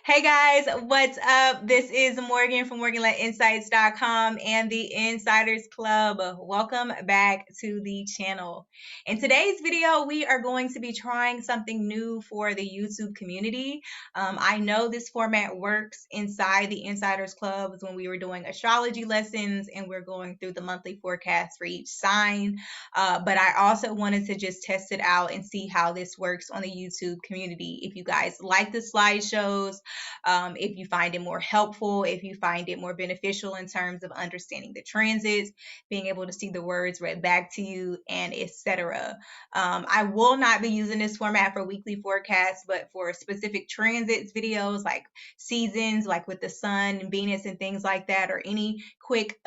Hey guys, what's up? This is Morgan from MorganLettInsights.com and the Insiders Club. Welcome back to the channel. In today's video, we are going to be trying something new for the YouTube community. I know this format works inside the Insiders Club when we were doing astrology lessons and we're going through the monthly forecast for each sign. But I also wanted to just test it out and see how this works on the YouTube community. If you guys like the slideshows, if you find it more helpful, if you find it more beneficial in terms of understanding the transits, being able to see the words read back to you, and etc. I will not be using this format for weekly forecasts, but for specific transits videos like seasons, like with the sun and Venus and things like that, or any quick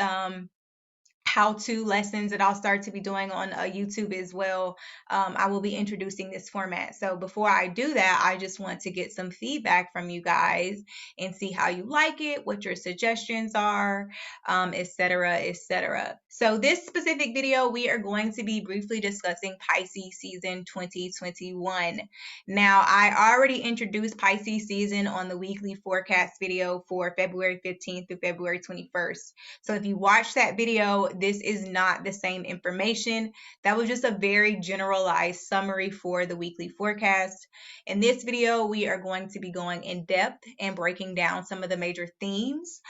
how-to lessons that I'll start to be doing on YouTube as well. I will be introducing this format. So before I do that, I just want to get some feedback from you guys and see how you like it, what your suggestions are, etc., etc. So this specific video, we are going to be briefly discussing Pisces season 2021. Now, I already introduced Pisces season on the weekly forecast video for February 15th through February 21st. So if you watch that video, this is not the same information. That was just a very generalized summary for the weekly forecast. In this video, we are going to be going in depth and breaking down some of the major themes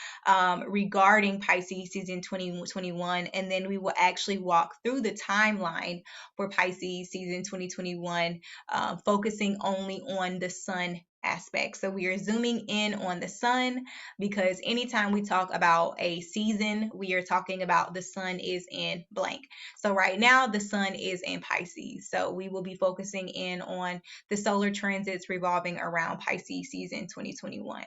regarding Pisces season 2021. And then we will actually walk through the timeline for Pisces season 2021, focusing only on the sun aspect. So we are zooming in on the sun because anytime we talk about a season, we are talking about the sun is in blank. So right now the sun is in Pisces. So we will be focusing in on the solar transits revolving around Pisces season 2021.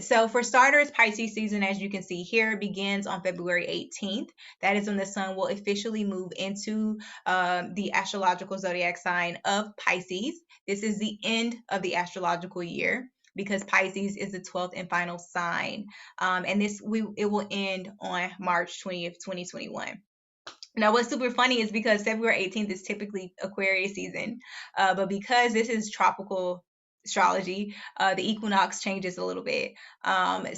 So for starters, Pisces season, as you can see here, begins on February 18th. That is when the sun will officially move into the astrological zodiac sign of Pisces. This is the end of the astrological year because Pisces is the 12th and final sign. And it will end on March 20th, 2021. Now, what's super funny is because February 18th is typically Aquarius season, but because this is tropical astrology, the equinox changes a little bit.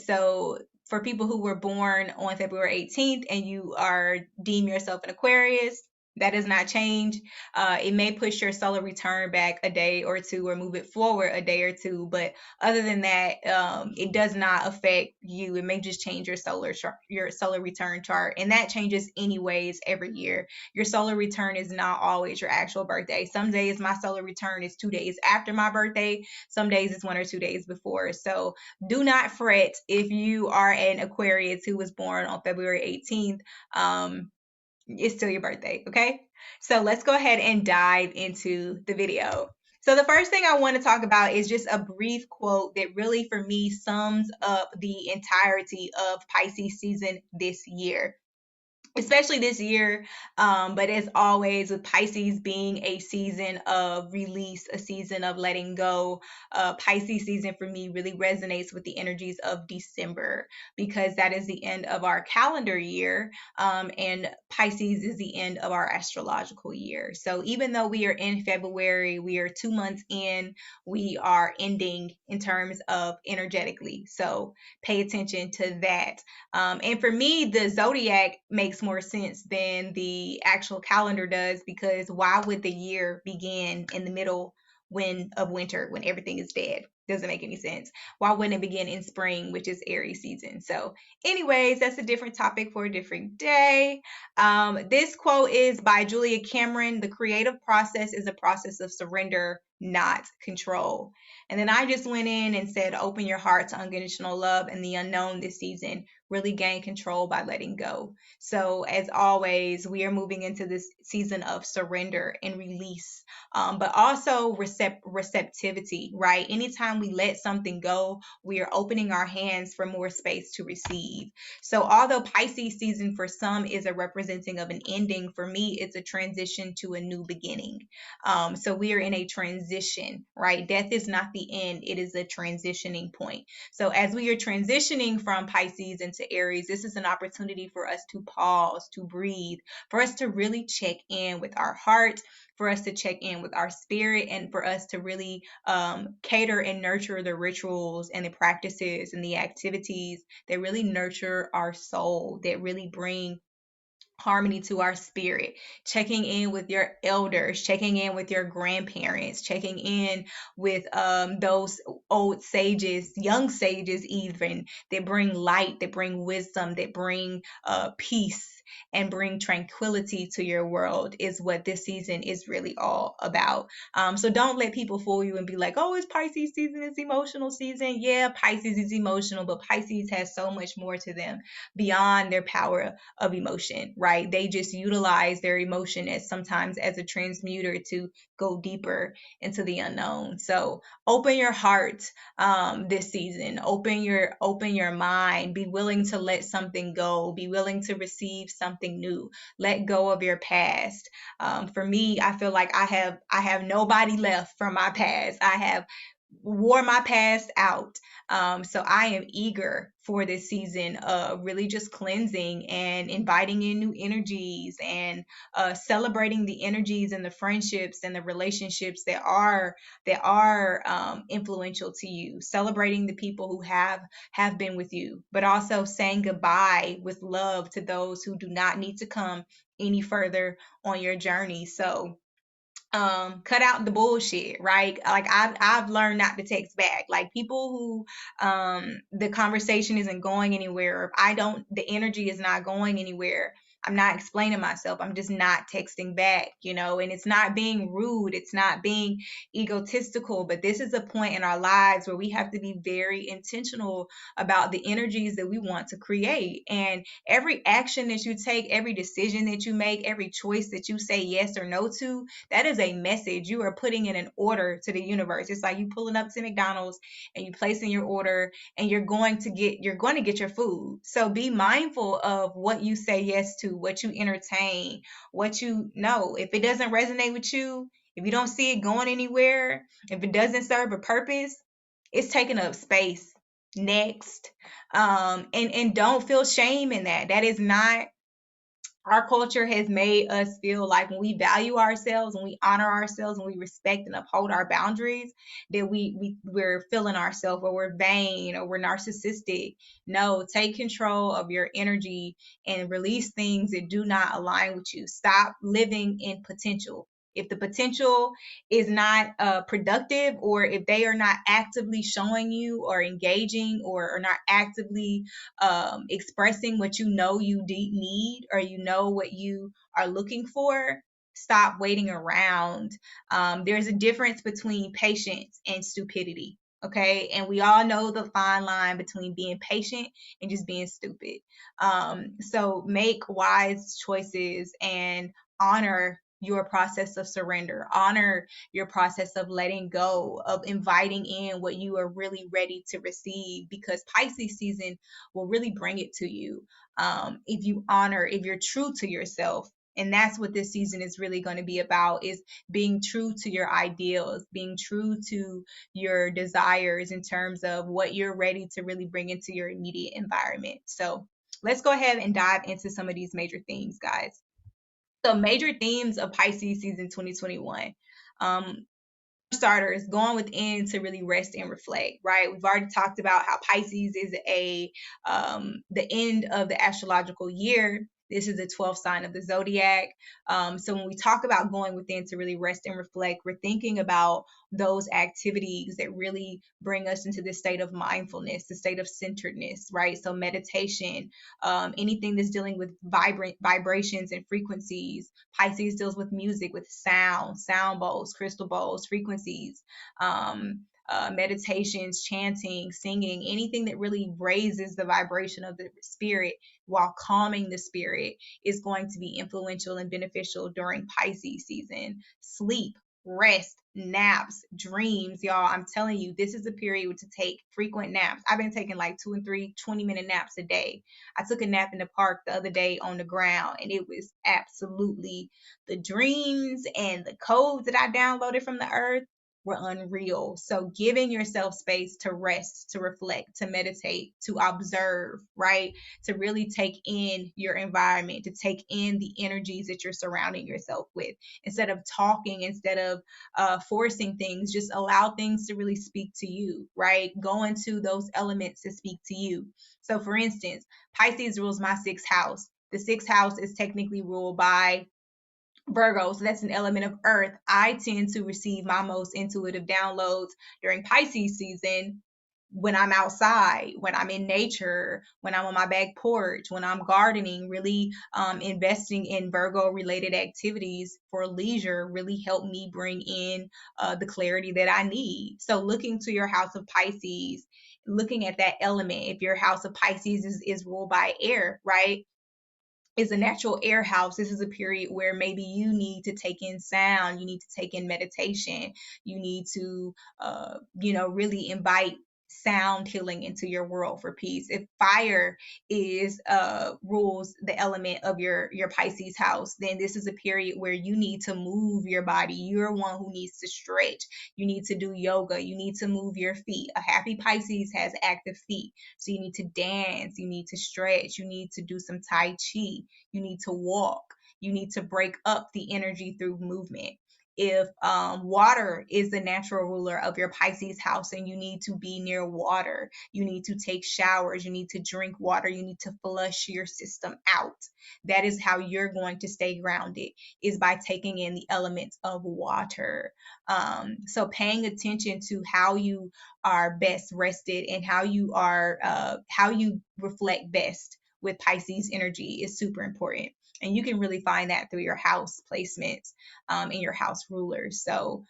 So for people who were born on February 18th and you deem yourself an Aquarius, that does not change. It may push your solar return back a day or two or move it forward a day or two, but other than that, it does not affect you. It may just change your solar return chart, and that changes anyways every year. Your solar return is not always your actual birthday. Some days my solar return is 2 days after my birthday. Some days it's 1 or 2 days before. So do not fret if you are an Aquarius who was born on February 18th. It's still your birthday, okay? So let's go ahead and dive into the video. So the first thing I want to talk about is just a brief quote that really, for me, sums up the entirety of Pisces season this year. Especially this year, but as always, with Pisces being a season of release, a season of letting go, Pisces season for me really resonates with the energies of December because that is the end of our calendar year, and Pisces is the end of our astrological year. So even though we are in February, we are 2 months in, we are ending in terms of energetically. So pay attention to that. And for me, the zodiac makes more sense than the actual calendar does, because why would the year begin in the middle of winter when everything is dead? Doesn't make any sense. Why wouldn't it begin in spring, which is Aries season? So anyways, that's a different topic for a different day. This quote is by Julia Cameron. The creative process is a process of surrender, not control. And then I just went in and said, open your heart to unconditional love and the unknown this season. Really gain control by letting go. So as always, we are moving into this season of surrender and release, but also receptivity, right? Anytime we let something go, we are opening our hands for more space to receive. So although Pisces season for some is a representing of an ending, for me, it's a transition to a new beginning. So we are in a transition, right? Death is not the end. It is a transitioning point. So as we are transitioning from Pisces into into Aries, this is an opportunity for us to pause, to breathe, for us to really check in with our heart, for us to check in with our spirit, and for us to really cater and nurture the rituals and the practices and the activities that really nurture our soul, that really bring harmony to our spirit. Checking in with your elders, checking in with your grandparents, checking in with those old sages, young sages even, that bring light, that bring wisdom, that bring peace and bring tranquility to your world, is what this season is really all about. So don't let people fool you and be like, oh, it's Pisces season, it's emotional season. Yeah, Pisces is emotional, but Pisces has so much more to them beyond their power of emotion, right? They just utilize their emotion as sometimes as a transmuter to go deeper into the unknown. So open your heart this season. Open your mind. Be willing to let something go. Be willing to receive something new. Let go of your past. For me, I feel like I have nobody left from my past. I have wore my past out. So I am eager for this season of really just cleansing and inviting in new energies, and celebrating the energies and the friendships and the relationships that are influential to you. Celebrating the people who have been with you, but also saying goodbye with love to those who do not need to come any further on your journey. So cut out the bullshit, right? Like I've learned not to text back. Like people who the conversation isn't going anywhere, or if the energy is not going anywhere, I'm not explaining myself, I'm just not texting back, and it's not being rude, it's not being egotistical, but this is a point in our lives where we have to be very intentional about the energies that we want to create. And every action that you take, every decision that you make, every choice that you say yes or no to, that is a message you are putting in an order to the universe. It's like you pulling up to McDonald's and you placing your order, and you're going to get your food. So be mindful of what you say yes to, what you entertain, what you know. If it doesn't resonate with you, if you don't see it going anywhere, if it doesn't serve a purpose, it's taking up space. Next. And don't feel shame in that. That is not, our culture has made us feel like when we value ourselves, when we honor ourselves, when we respect and uphold our boundaries, that we're feeling ourselves, or we're vain, or we're narcissistic. No, take control of your energy and release things that do not align with you. Stop living in potential. If the potential is not productive, or if they are not actively showing you or engaging, or are not actively expressing what you know you need, or what you are looking for, stop waiting around. There's a difference between patience and stupidity. Okay. And we all know the fine line between being patient and just being stupid. So make wise choices and honor your process of surrender, honor your process of letting go, of inviting in what you are really ready to receive, because Pisces season will really bring it to you. If you're true to yourself. And that's what this season is really going to be about, is being true to your ideals, being true to your desires in terms of what you're ready to really bring into your immediate environment. So let's go ahead and dive into some of these major themes, guys. So major themes of Pisces season 2021. Starters, going within to really rest and reflect, right? We've already talked about how Pisces is the end of the astrological year. This is the 12th sign of the zodiac. So when we talk about going within to really rest and reflect, we're thinking about those activities that really bring us into this state of mindfulness, the state of centeredness, right? So meditation, anything that's dealing with vibrations and frequencies. Pisces deals with music, with sound bowls, crystal bowls, frequencies, meditations, chanting, singing, anything that really raises the vibration of the spirit while calming the spirit is going to be influential and beneficial during Pisces season. Sleep, rest, naps, dreams, y'all. I'm telling you, this is a period to take frequent naps. I've been taking like 2 and 3 20-minute naps a day. I took a nap in the park the other day on the ground, and it was absolutely the dreams and the codes that I downloaded from the earth. were unreal. So giving yourself space to rest, to reflect, to meditate, to observe, right? To really take in your environment, to take in the energies that you're surrounding yourself with. Instead of talking, instead of forcing things, just allow things to really speak to you, right? Go into those elements to speak to you. So for instance, Pisces rules my sixth house. The sixth house is technically ruled by Virgo, so that's an element of earth. I tend to receive my most intuitive downloads during Pisces season when I'm outside, when I'm in nature, when I'm on my back porch, when I'm gardening, really investing in Virgo related activities for leisure really help me bring in the clarity that I need. So looking to your house of Pisces, looking at that element, if your house of Pisces is ruled by air, right? Is a natural air house. This is a period where maybe you need to take in sound, you need to take in meditation, you need to, really invite sound healing into your world for peace. If fire is rules the element of your Pisces house, then this is a period where you need to move your body. You're one who needs to stretch. You need to do yoga. You need to move your feet. A happy Pisces has active feet. So you need to dance, you need to stretch, you need to do some Tai Chi, you need to walk, you need to break up the energy through movement. If water is the natural ruler of your Pisces house and you need to be near water, you need to take showers, you need to drink water, you need to flush your system out. That is how you're going to stay grounded, is by taking in the elements of water. So paying attention to how you are best rested and how you reflect best with Pisces energy is super important. And you can really find that through your house placements and your house rulers. So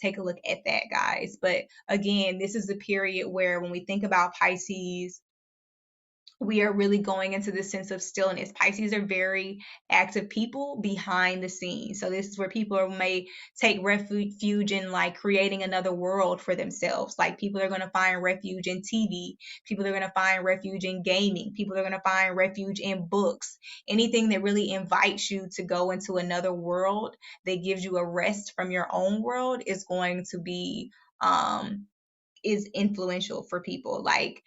take a look at that, guys. But again, this is a period where when we think about Pisces, we are really going into this sense of stillness. Pisces are very active people behind the scenes. So this is where people may take refuge in like creating another world for themselves. Like people are going to find refuge in TV. People are going to find refuge in gaming. People are going to find refuge in books. Anything that really invites you to go into another world that gives you a rest from your own world is going to be is influential for people. Like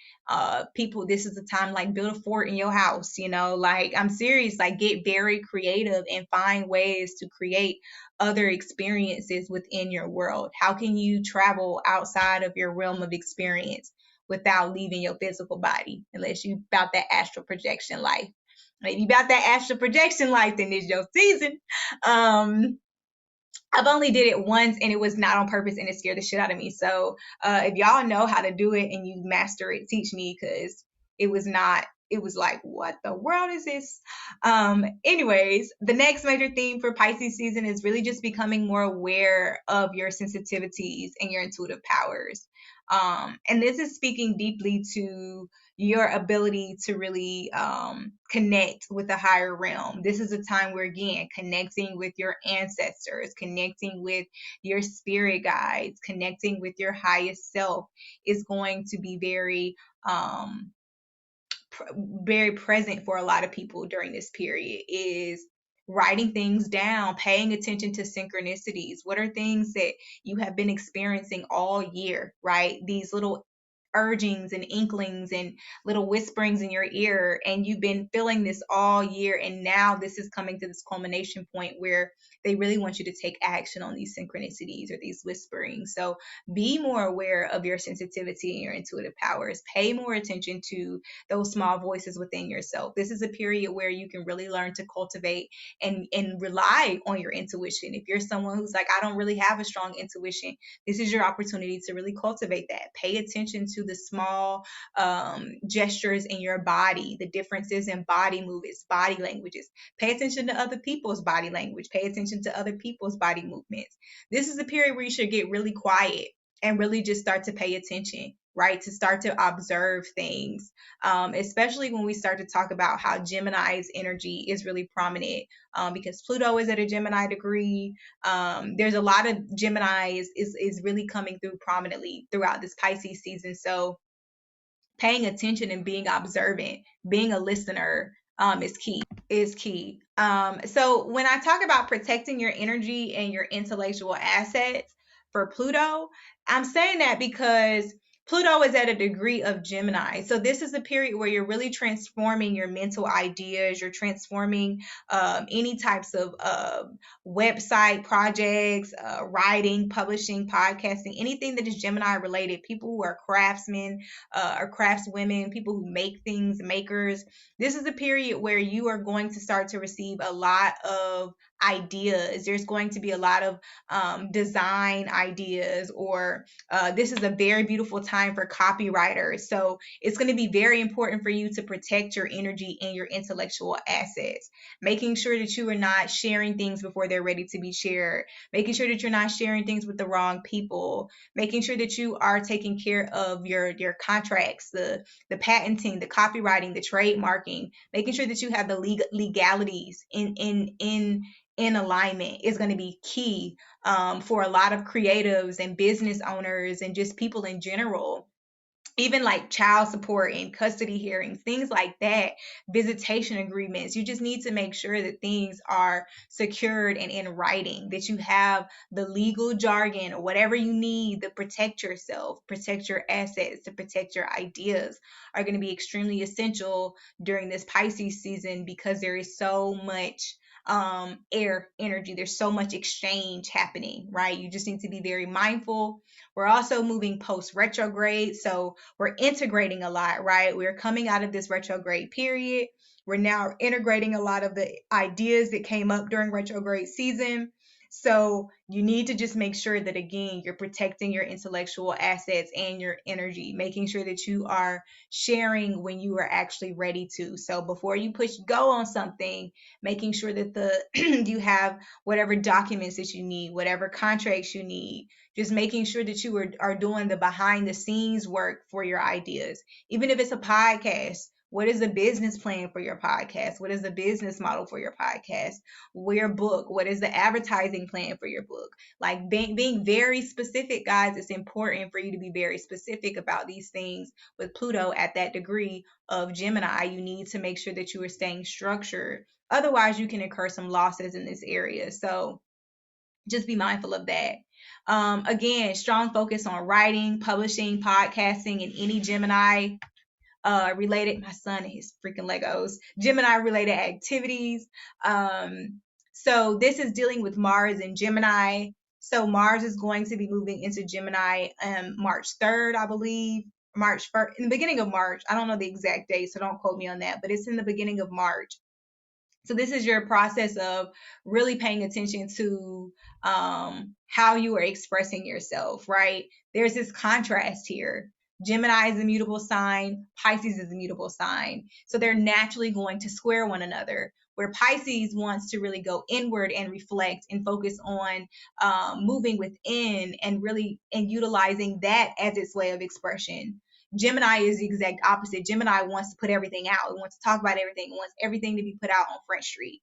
people, this is the time, like build a fort in your house, like I'm serious, like get very creative and find ways to create other experiences within your world. How can you travel outside of your realm of experience without leaving your physical body, unless you about that astral projection life? If you about that astral projection life, then it's your season. I've only did it once and it was not on purpose and it scared the shit out of me. So if y'all know how to do it and you master it, teach me, because it was not, it was like, what the world is this? Anyways, the next major theme for Pisces season is really just becoming more aware of your sensitivities and your intuitive powers. And this is speaking deeply to your ability to really connect with the higher realm. This is a time where, again, connecting with your ancestors, connecting with your spirit guides, connecting with your highest self is going to be very present for a lot of people during this period. Is writing things down, paying attention to synchronicities. What are things that you have been experiencing all year, right? These little urgings and inklings and little whisperings in your ear, and you've been feeling this all year, and now this is coming to this culmination point where they really want you to take action on these synchronicities or these whisperings. So be more aware of your sensitivity and your intuitive powers. Pay more attention to those small voices within yourself. This is a period where you can really learn to cultivate and rely on your intuition. If you're someone who's like, I don't really have a strong intuition, this is your opportunity to really cultivate that. Pay attention to the small gestures in your body, the differences in body movements, body languages. Pay attention to other people's body language. Pay attention to other people's body movements. This is a period where you should get really quiet and really just start to pay attention, right? To start to observe things, especially when we start to talk about how Gemini's energy is really prominent, because Pluto is at a Gemini degree. There's a lot of Gemini is really coming through prominently throughout this Pisces season. So paying attention and being observant, being a listener, is key. So when I talk about protecting your energy and your intellectual assets, for Pluto. I'm saying that because Pluto is at a degree of Gemini. So this is a period where you're really transforming your mental ideas. You're transforming any types of website projects, writing, publishing, podcasting, anything that is Gemini related. People who are craftsmen or craftswomen, people who make things, makers. This is a period where you are going to start to receive a lot of ideas. There's going to be a lot of design ideas, or this is a very beautiful time for copywriters. So it's going to be very important for you to protect your energy and your intellectual assets, making sure that you are not sharing things before they're ready to be shared, making sure that you're not sharing things with the wrong people, making sure that you are taking care of your contracts, the patenting, the copywriting, the trademarking, making sure that you have the legalities in alignment is going to be key for a lot of creatives and business owners and just people in general. Even like child support and custody hearings, things like that, visitation agreements. You just need to make sure that things are secured and in writing, that you have the legal jargon or whatever you need to protect yourself, protect your assets, to protect your ideas are going to be extremely essential during this Pisces season, because there is so much air energy. There's so much exchange happening, right? You just need to be very mindful. We're also moving post retrograde, so we're integrating a lot, right? We're coming out of this retrograde period. We're now integrating a lot of the ideas that came up during retrograde season. So you need to just make sure that, again, you're protecting your intellectual assets and your energy, making sure that you are sharing when you are actually ready to. So before you push go on something, making sure that you have whatever documents that you need, whatever contracts you need, just making sure that you are doing the behind the scenes work for your ideas. Even if it's a podcast, what is the business plan for your podcast? What is the business model for your podcast? Your book, what is the advertising plan for your book? Like being very specific, guys. It's important for you to be very specific about these things. With Pluto at that degree of Gemini, you need to make sure that you are staying structured. Otherwise, you can incur some losses in this area. So just be mindful of that. Again, strong focus on writing, publishing, podcasting, and any Gemini related, my son and his freaking Legos, Gemini related activities. So this is dealing with Mars and Gemini. So Mars is going to be moving into Gemini March 3rd, I believe. March 1st, in the beginning of March. I don't know the exact date, so don't quote me on that, but it's in the beginning of March. So this is your process of really paying attention to how you are expressing yourself, right? There's this contrast here. Gemini is a mutable sign, Pisces is a mutable sign. So they're naturally going to square one another, where Pisces wants to really go inward and reflect and focus on moving within and really utilizing that as its way of expression. Gemini is the exact opposite. Gemini wants to put everything out. It wants to talk about everything. It wants everything to be put out on Front Street.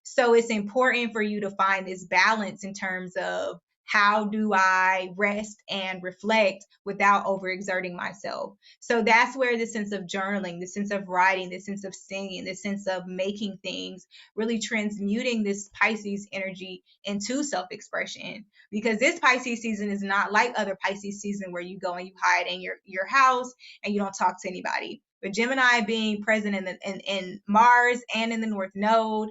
So it's important for you to find this balance in terms of, how do I rest and reflect without overexerting myself? So that's where the sense of journaling, the sense of writing, the sense of singing, the sense of making things, really transmuting this Pisces energy into self-expression. Because this Pisces season is not like other Pisces season where you go and you hide in your house and you don't talk to anybody. But Gemini being present in Mars and in the North Node,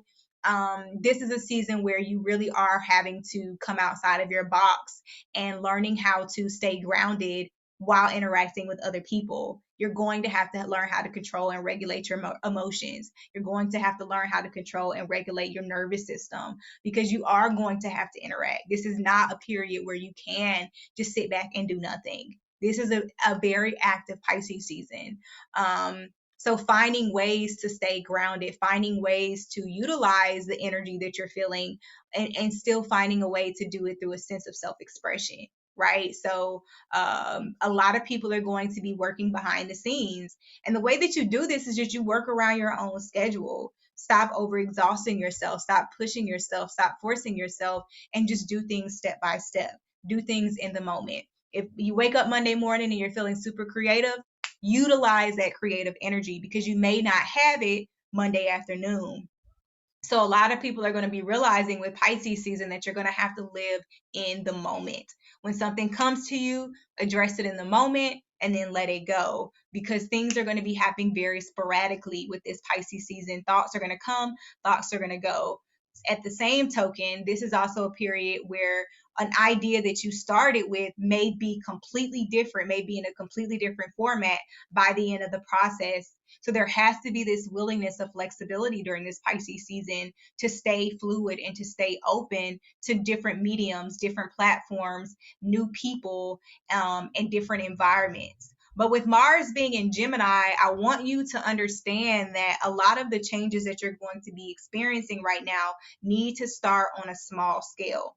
this is a season where you really are having to come outside of your box and learning how to stay grounded while interacting with other people. You're going to have to learn how to control and regulate your emotions. You're going to have to learn how to control and regulate your nervous system, because you are going to have to interact. This is not a period where you can just sit back and do nothing. This is a very active Pisces season. So finding ways to stay grounded, finding ways to utilize the energy that you're feeling, and still finding a way to do it through a sense of self-expression, right? So a lot of people are going to be working behind the scenes. And the way that you do this is that you work around your own schedule. Stop overexhausting yourself, stop pushing yourself, stop forcing yourself, and just do things step by step. Do things in the moment. If you wake up Monday morning and you're feeling super creative, utilize that creative energy, because you may not have it Monday afternoon. So a lot of people are going to be realizing with Pisces season that you're going to have to live in the moment. When something comes to you, address it in the moment and then let it go, because things are going to be happening very sporadically with this Pisces season. Thoughts are going to come, thoughts are going to go. At the same token, this is also a period where an idea that you started with may be completely different, may be in a completely different format by the end of the process. So there has to be this willingness of flexibility during this Pisces season to stay fluid and to stay open to different mediums, different platforms, new people, and different environments. But with Mars being in Gemini, I want you to understand that a lot of the changes that you're going to be experiencing right now need to start on a small scale.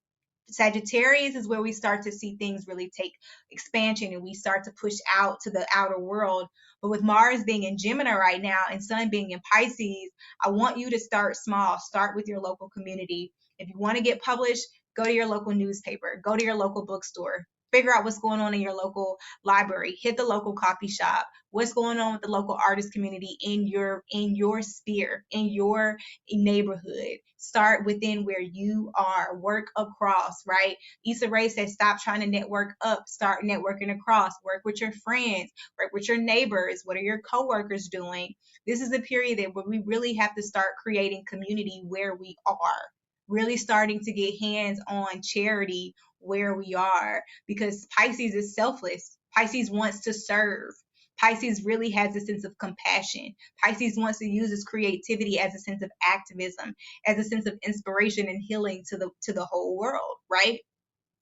Sagittarius is where we start to see things really take expansion and we start to push out to the outer world. But with Mars being in Gemini right now and Sun being in Pisces, I want you to start small. Start with your local community. If you want to get published, go to your local newspaper, go to your local bookstore, figure out what's going on in your local library, hit the local coffee shop, what's going on with the local artist community in your sphere, in your neighborhood. Start within where you are, work across, right? Issa Rae says, stop trying to network up, start networking across, work with your friends, work with your neighbors. What are your coworkers doing? This is a period where we really have to start creating community where we are, really starting to get hands on charity where we are, because Pisces is selfless. Pisces wants to serve. Pisces really has a sense of compassion. Pisces wants to use its creativity as a sense of activism, as a sense of inspiration and healing to the whole world, right?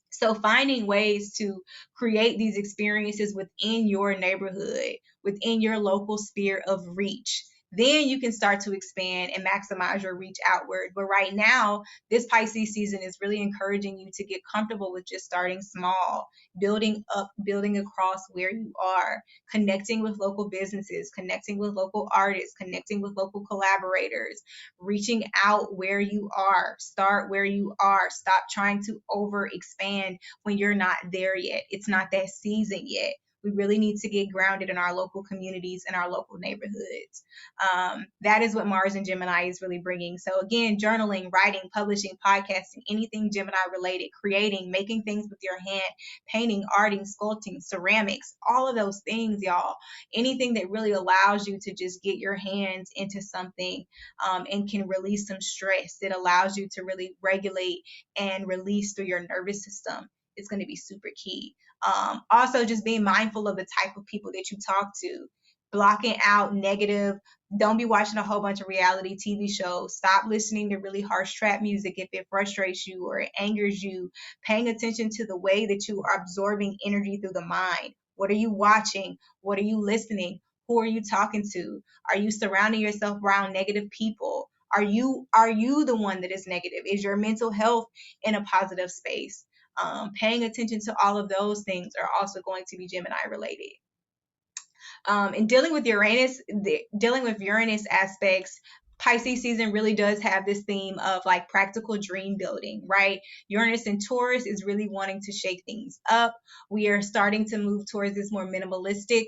So finding ways to create these experiences within your neighborhood, within your local sphere of reach, then you can start to expand and maximize your reach outward. But right now, this Pisces season is really encouraging you to get comfortable with just starting small, building up, building across where you are, connecting with local businesses, connecting with local artists, connecting with local collaborators, reaching out where you are. Start where you are. Stop trying to over expand when you're not there yet. It's not that season yet. We really need to get grounded in our local communities and our local neighborhoods. That is what Mars and Gemini is really bringing. So again, journaling, writing, publishing, podcasting, anything Gemini related, creating, making things with your hand, painting, arting, sculpting, ceramics, all of those things, y'all. Anything that really allows you to just get your hands into something, and can release some stress. It allows you to really regulate and release through your nervous system. It's going to be super key. Also, just being mindful of the type of people that you talk to, blocking out negative. Don't be watching a whole bunch of reality TV shows. Stop listening to really harsh trap music if it frustrates you or it angers you. Paying attention to the way that you are absorbing energy through the mind. What are you watching? What are you listening? Who are you talking to? Are you surrounding yourself around negative people? Are you the one that is negative? Is your mental health in a positive space? Paying attention to all of those things are also going to be Gemini related. And dealing with Uranus aspects, Pisces season really does have this theme of like practical dream building, right? Uranus and Taurus is really wanting to shake things up. We are starting to move towards this more minimalistic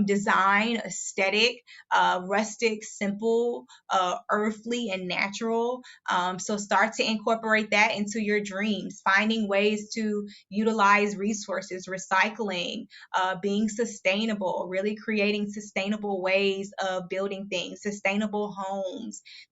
design, aesthetic, rustic, simple, earthly, and natural. So start to incorporate that into your dreams, finding ways to utilize resources, recycling, being sustainable, really creating sustainable ways of building things, sustainable homes.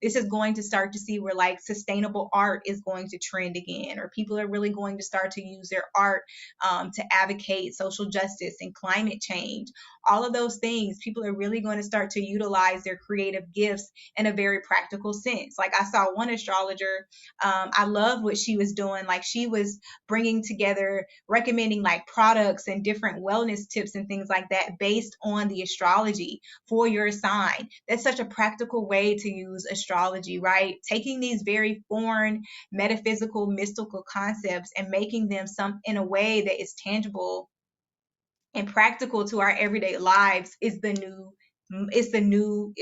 This is going to start to see where like sustainable art is going to trend again, or people are really going to start to use their art to advocate social justice and climate change. All of those things, people are really going to start to utilize their creative gifts in a very practical sense. Like I saw one astrologer, I love what she was doing. Like she was bringing together, recommending like products and different wellness tips and things like that based on the astrology for your sign. That's such a practical way to use astrology, right? Taking these very foreign, metaphysical, mystical concepts and making them some in a way that is tangible and practical to our everyday lives is the new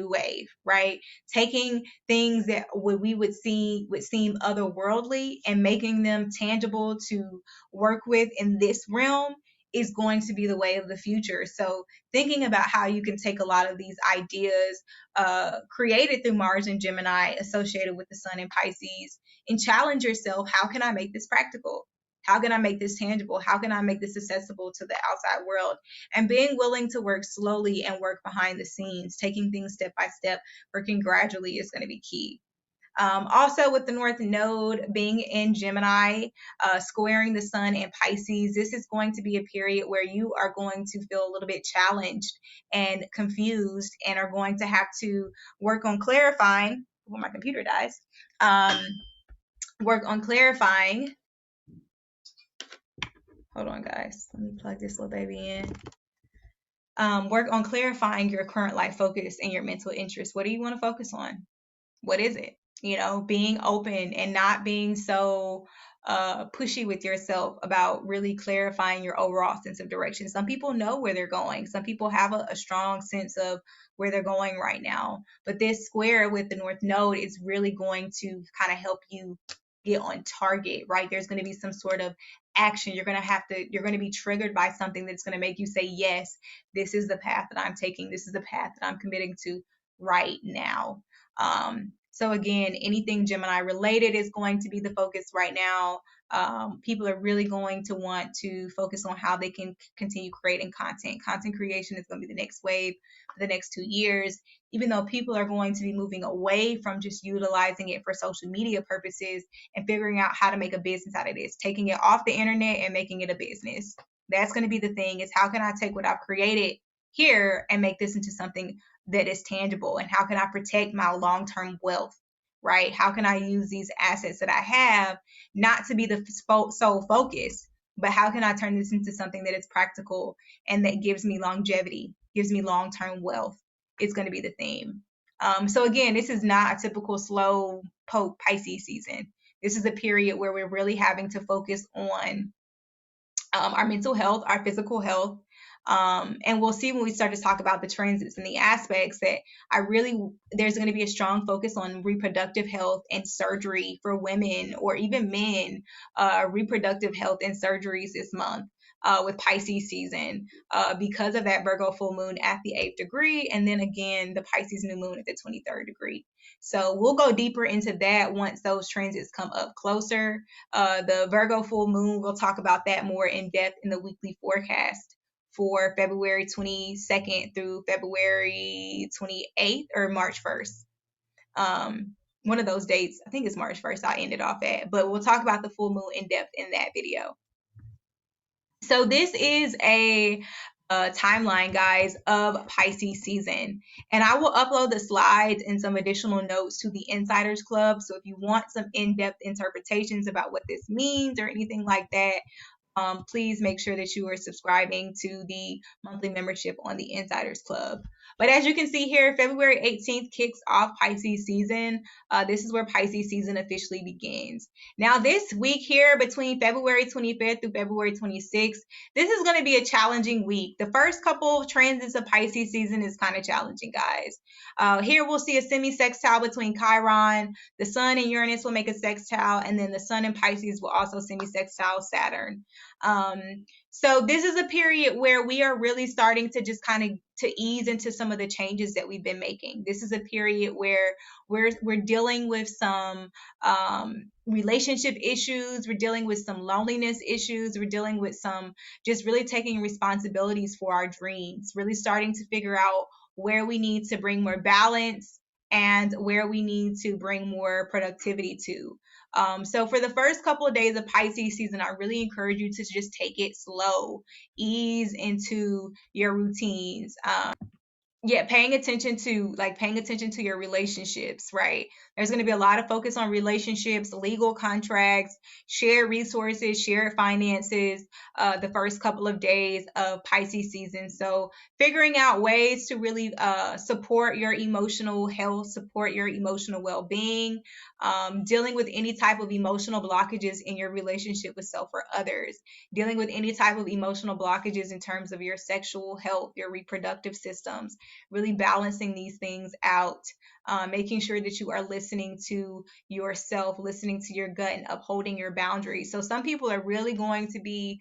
wave, right? Taking things that we would seem otherworldly and making them tangible to work with in this realm is going to be the way of the future. So thinking about how you can take a lot of these ideas created through Mars and Gemini associated with the sun in Pisces and challenge yourself. How can I make this practical? How can I make this tangible? How can I make this accessible to the outside world? And being willing to work slowly and work behind the scenes, taking things step by step, working gradually is going to be key. Also, with the North Node being in Gemini, squaring the sun in Pisces, this is going to be a period where you are going to feel a little bit challenged and confused and are going to have to work on clarifying. When my computer dies, work on clarifying. Hold on, guys. Let me plug this little baby in. Work on clarifying your current life focus and your mental interest. What do you want to focus on? What is it? You know, being open and not being so pushy with yourself about really clarifying your overall sense of direction. Some people know where they're going. Some people have a strong sense of where they're going right now. But this square with the North Node is really going to kind of help you get on target, right? There's going to be some sort of action. You're going to be triggered by something that's going to make you say, yes, this is the path that I'm taking. This is the path that I'm committing to right now. So again, anything Gemini related is going to be the focus right now. People are really going to want to focus on how they can continue creating content. Content creation is going to be the next wave for the next 2 years, even though people are going to be moving away from just utilizing it for social media purposes and figuring out how to make a business out of this, taking it off the internet and making it a business. That's going to be the thing, is how can I take what I've created here and make this into something that is tangible, and how can I protect my long-term wealth, right? How can I use these assets that I have not to be the sole focus, but how can I turn this into something that is practical and that gives me longevity, gives me long-term wealth? It's going to be the theme. So again, this is not a typical slow poke Pisces season. This is a period where we're really having to focus on our mental health, our physical health. And we'll see when we start to talk about the transits and the aspects that there's going to be a strong focus on reproductive health and surgery for women or even men, reproductive health and surgeries this month. With Pisces season, because of that Virgo full moon at the 8th degree, and then again the Pisces new moon at the 23rd degree. So we'll go deeper into that once those transits come up closer. The Virgo full moon, we'll talk about that more in depth in the weekly forecast for February 22nd through February 28th or March 1st. One of those dates, I think it's March 1st, I ended off at, but we'll talk about the full moon in depth in that video. So this is a timeline, guys, of Pisces season, and I will upload the slides and some additional notes to the Insiders Club. So if you want some in-depth interpretations about what this means or anything like that, please make sure that you are subscribing to the monthly membership on the Insiders Club. But as you can see here, February 18th kicks off Pisces season. This is where Pisces season officially begins. Now, this week here between February 25th through February 26th, this is going to be a challenging week. The first couple of transits of Pisces season is kind of challenging, guys. Here we'll see a semi-sextile between Chiron. The sun and Uranus will make a sextile, and then the sun and Pisces will also semi-sextile Saturn. So this is a period where we are really starting to just kind of to ease into some of the changes that we've been making. This is a period where we're dealing with some relationship issues, we're dealing with some loneliness issues, we're dealing with some just really taking responsibilities for our dreams, really starting to figure out where we need to bring more balance and where we need to bring more productivity to. So for the first couple of days of Pisces season, I really encourage you to just take it slow, ease into your routines. Paying attention to your relationships, right? There's going to be a lot of focus on relationships, legal contracts, shared resources, shared finances, the first couple of days of Pisces season. So figuring out ways to really support your emotional health, support your emotional well-being, dealing with any type of emotional blockages in your relationship with self or others, dealing with any type of emotional blockages in terms of your sexual health, your reproductive systems. really balancing these things out, making sure that you are listening to yourself, listening to your gut, and upholding your boundaries. So some people are really going to be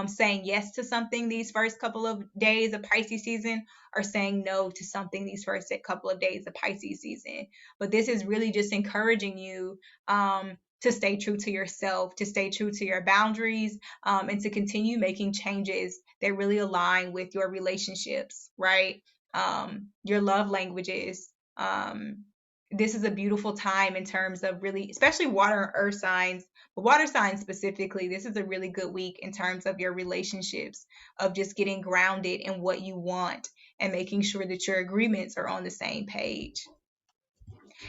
saying yes to something these first couple of days of Pisces season, or saying no to something these first couple of days of Pisces season. But this is really just encouraging you to stay true to yourself, to stay true to your boundaries, and to continue making changes that really align with your relationships, right? Your love languages. This is a beautiful time in terms of really, especially water and earth signs, but water signs specifically, this is a really good week in terms of your relationships, of just getting grounded in what you want and making sure that your agreements are on the same page.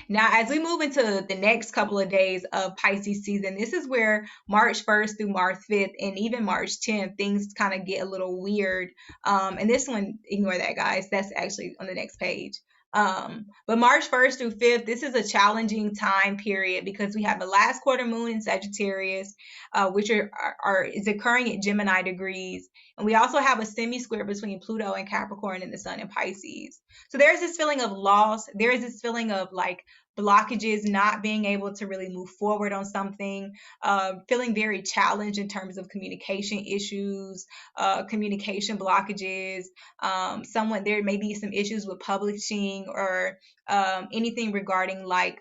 Now, as we move into the next couple of days of Pisces season, this is where March 1st through March 5th and even March 10th, things kind of get a little weird. And this one, ignore that, guys. That's actually on the next page. But March 1st through 5th, this is a challenging time period because we have the last quarter moon in Sagittarius, which is occurring at Gemini degrees. And we also have a semi-square between Pluto and Capricorn and the sun in Pisces. So there's this feeling of loss. There is this feeling of like blockages, not being able to really move forward on something, feeling very challenged in terms of communication issues, communication blockages. There may be some issues with publishing or anything regarding like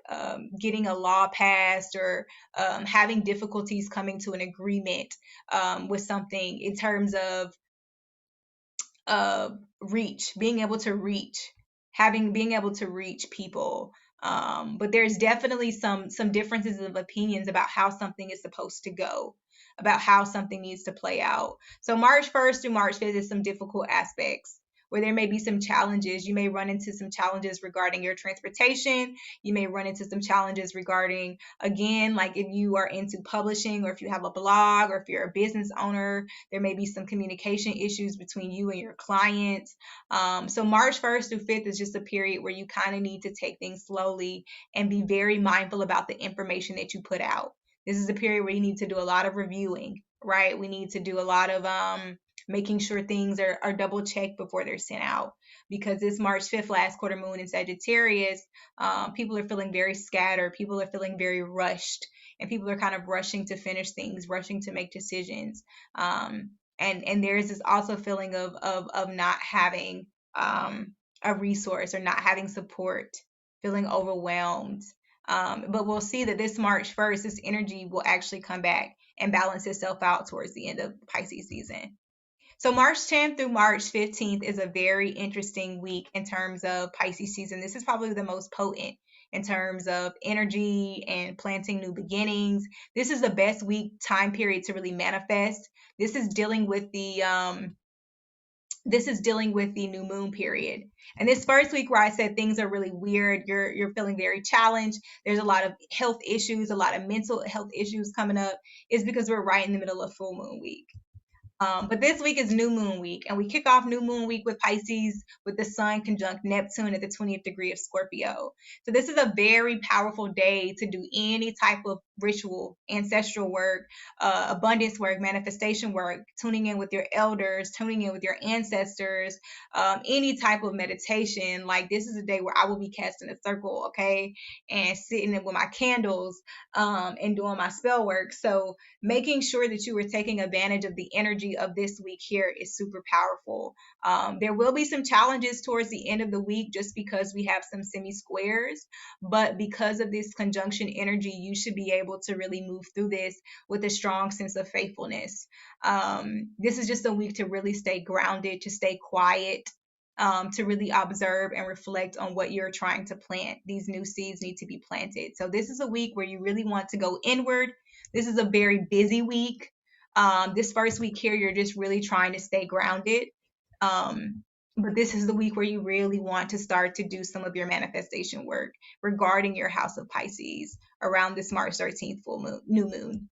getting a law passed, or having difficulties coming to an agreement with something in terms of being able to reach people. But there's definitely some differences of opinions about how something is supposed to go, about how something needs to play out. So March 1st through March 5th is some difficult aspects where there may be some challenges. You may run into some challenges regarding your transportation. You may run into some challenges regarding, again, like if you are into publishing, or if you have a blog, or if you're a business owner, there may be some communication issues between you and your clients. So March 1st through 5th is just a period where you kind of need to take things slowly and be very mindful about the information that you put out. This is a period where you need to do a lot of reviewing, right? We need to do a lot of making sure things are double checked before they're sent out, because this March 5th last quarter moon in Sagittarius, people are feeling very scattered, people are feeling very rushed, and people are kind of rushing to finish things, rushing to make decisions. And there's this also feeling of not having a resource, or not having support, feeling overwhelmed. But we'll see that this March 1st, this energy will actually come back and balance itself out towards the end of Pisces season. So March 10th through March 15th is a very interesting week in terms of Pisces season. This is probably the most potent in terms of energy and planting new beginnings. This is the best time period to really manifest. This is dealing with the new moon period. And this first week where I said things are really weird, you're feeling very challenged, there's a lot of health issues, a lot of mental health issues coming up, is because we're right in the middle of full moon week. But this week is new moon week, and we kick off new moon week with Pisces, with the sun conjunct Neptune at the 20th degree of Scorpio. So this is a very powerful day to do any type of ritual, ancestral work, abundance work, manifestation work, tuning in with your elders, tuning in with your ancestors, any type of meditation. Like, this is a day where I will be casting a circle, okay, and sitting with my candles and doing my spell work. So making sure that you are taking advantage of the energy of this week here is super powerful. There will be some challenges towards the end of the week just because we have some semi-squares, but because of this conjunction energy, you should be able to really move through this with a strong sense of faithfulness. This is just a week to really stay grounded, to stay quiet, to really observe and reflect on what you're trying to plant. These new seeds need to be planted. So this is a week where you really want to go inward. This is a very busy week. This first week here, you're just really trying to stay grounded. But this is the week where you really want to start to do some of your manifestation work regarding your house of Pisces around this March 13th new moon.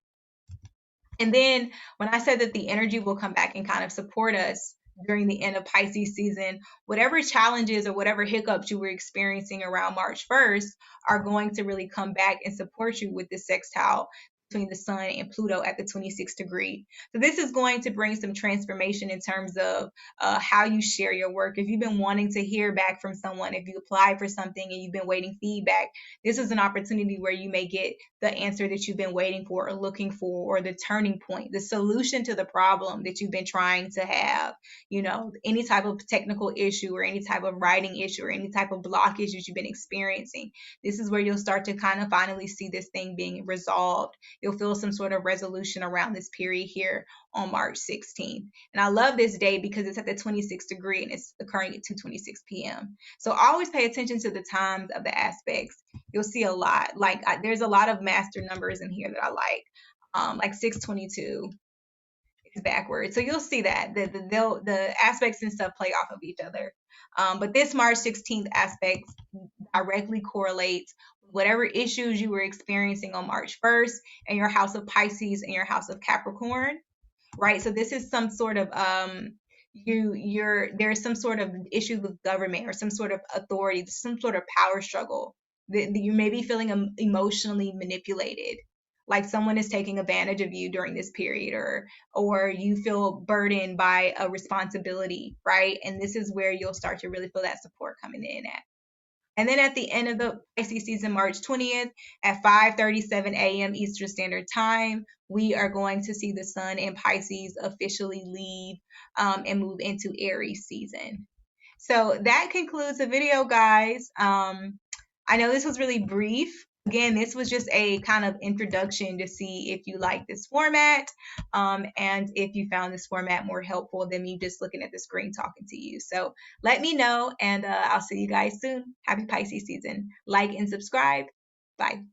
And then when I said that the energy will come back and kind of support us during the end of Pisces season, whatever challenges or whatever hiccups you were experiencing around March 1st are going to really come back and support you with this sextile. between the sun and Pluto at the 26th degree. So this is going to bring some transformation in terms of how you share your work. If you've been wanting to hear back from someone, if you apply for something and you've been waiting feedback, this is an opportunity where you may get the answer that you've been waiting for or looking for, or the turning point, the solution to the problem that you've been trying to have. You know, any type of technical issue or any type of writing issue or any type of block issues you've been experiencing. This is where you'll start to kind of finally see this thing being resolved. You'll feel some sort of resolution around this period here on March 16th. And I love this day because it's at the 26th degree and it's occurring at 2:26 p.m. So always pay attention to the times of the aspects. You'll see a lot. Like there's a lot of master numbers in here that I like 622 is backwards. So you'll see that the aspects and stuff play off of each other. But this March 16th aspect directly correlates with whatever issues you were experiencing on March 1st in your house of Pisces and your house of Capricorn, right? So this is some sort of there's some sort of issue with government or some sort of authority, some sort of power struggle that you may be feeling emotionally manipulated, like someone is taking advantage of you during this period, or you feel burdened by a responsibility, right? And this is where you'll start to really feel that support coming in at. And then at the end of the Pisces season, March 20th at 5:37 a.m. Eastern Standard Time, we are going to see the sun in Pisces officially leave and move into Aries season. So that concludes the video, guys. I know this was really brief. Again, this was just a kind of introduction to see if you like this format and if you found this format more helpful than me just looking at the screen talking to you. So let me know, and I'll see you guys soon. Happy Pisces season. Like and subscribe. Bye.